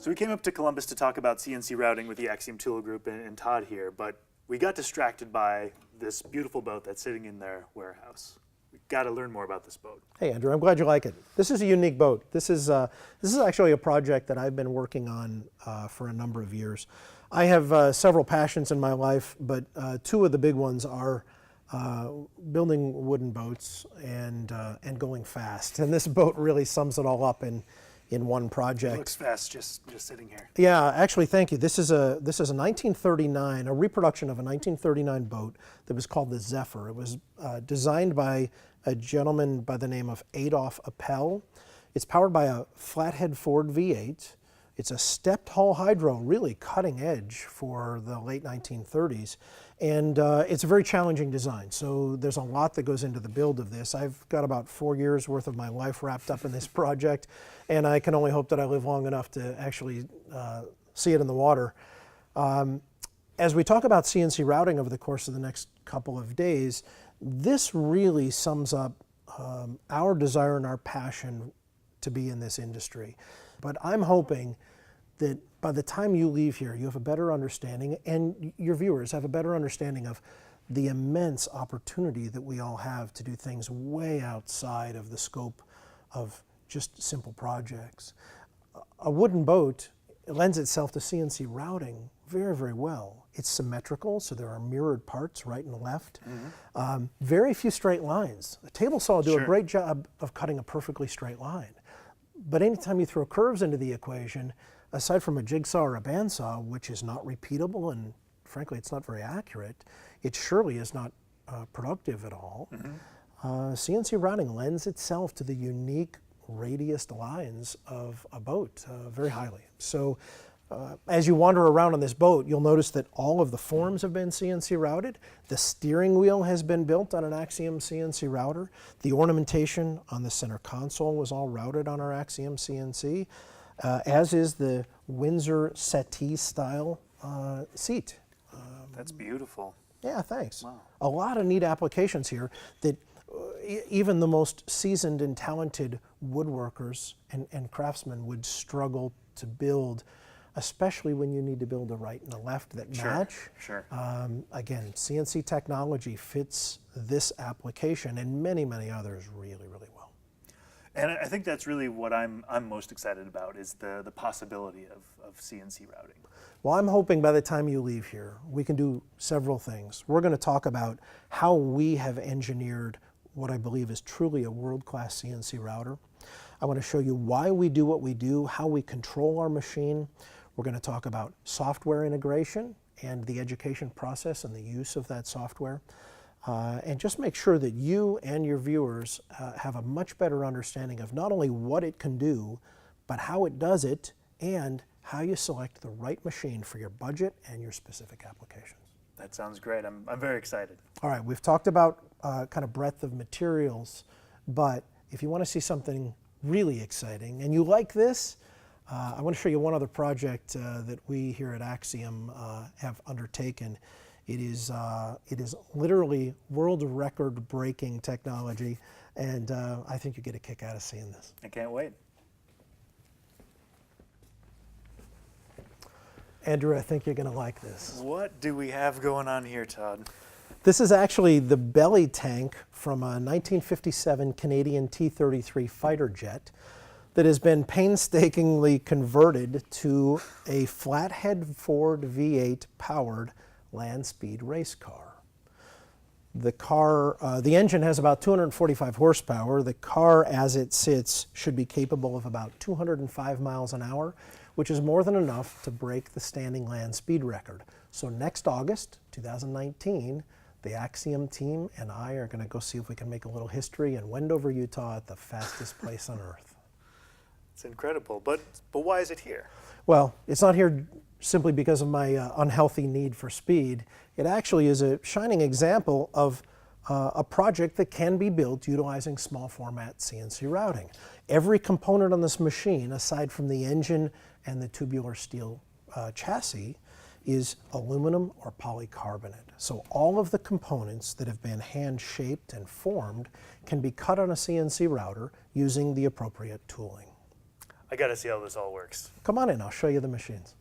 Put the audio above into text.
So we came up to Columbus to talk about CNC routing with the Axiom Tool Group and Todd here, but we got distracted by this beautiful boat that's sitting in their warehouse. We've got to learn more about this boat. Hey Andrew, I'm glad you like it. This is a unique boat. This is actually a project that I've been working on for a number of years. I have several passions in my life, but two of the big ones are building wooden boats and going fast. And this boat really sums it all up in one project. It looks fast just sitting here. Yeah, actually, thank you. This is a 1939, a reproduction of a 1939 boat that was called the Zephyr. It was designed by a gentleman by the name of Adolph Appel. It's powered by a flathead Ford V8. It's a stepped hull hydro, really cutting edge for the late 1930s. And it's a very challenging design. So there's a lot that goes into the build of this. I've got about 4 years worth of my life wrapped up in this project, and I can only hope that I live long enough to actually see it in the water. As we talk about CNC routing over the course of the next couple of days, this really sums up our desire and our passion to be in this industry. But I'm hoping that by the time you leave here, you have a better understanding, and your viewers have a better understanding of the immense opportunity that we all have to do things way outside of the scope of just simple projects. A wooden boat lends itself to CNC routing very, very well. It's symmetrical, so there are mirrored parts right and left. Mm-hmm. Very few straight lines. A table saw will do a great job of cutting a perfectly straight line. But anytime you throw curves into the equation, aside from a jigsaw or a bandsaw, which is not repeatable and frankly it's not very accurate, it surely is not productive at all. Mm-hmm. CNC routing lends itself to the unique radiused lines of a boat very highly. So as you wander around on this boat, you'll notice that all of the forms have been CNC routed. The steering wheel has been built on an Axiom CNC router. The ornamentation on the center console was all routed on our Axiom CNC, as is the Windsor settee style seat. That's beautiful. Yeah, thanks. Wow. A lot of neat applications here that even the most seasoned and talented woodworkers and craftsmen would struggle to build, especially when you need to build a right and a left that match. Sure. Again, CNC technology fits this application and many, many others really, really well. And I think that's really what I'm most excited about is the possibility of CNC routing. Well, I'm hoping by the time you leave here, we can do several things. We're going to talk about how we have engineered what I believe is truly a world-class CNC router. I want to show you why we do what we do, how we control our machine. We're going to talk about software integration and the education process and the use of that software. And just make sure that you and your viewers have a much better understanding of not only what it can do, but how it does it and how you select the right machine for your budget and your specific applications. That sounds great. I'm very excited. All right, we've talked about kind of breadth of materials, but if you want to see something really exciting and you like this, I want to show you one other project that we here at Axiom have undertaken. It is literally world record breaking technology, and I think you get a kick out of seeing this. I can't wait. Andrew, I think you're going to like this. What do we have going on here, Todd? This is actually the belly tank from a 1957 Canadian T-33 fighter jet that has been painstakingly converted to a flathead Ford V8 powered land speed race car. The engine has about 245 horsepower. The car as it sits should be capable of about 205 miles an hour, which is more than enough to break the standing land speed record. So next August, 2019, the Axiom team and I are going to go see if we can make a little history in Wendover, Utah at the fastest place on earth. It's incredible, but why is it here? Well, it's not here simply because of my unhealthy need for speed. It actually is a shining example of a project that can be built utilizing small format CNC routing. Every component on this machine, aside from the engine and the tubular steel chassis, is aluminum or polycarbonate. So all of the components that have been hand shaped and formed can be cut on a CNC router using the appropriate tooling. I gotta see how this all works. Come on in, I'll show you the machines.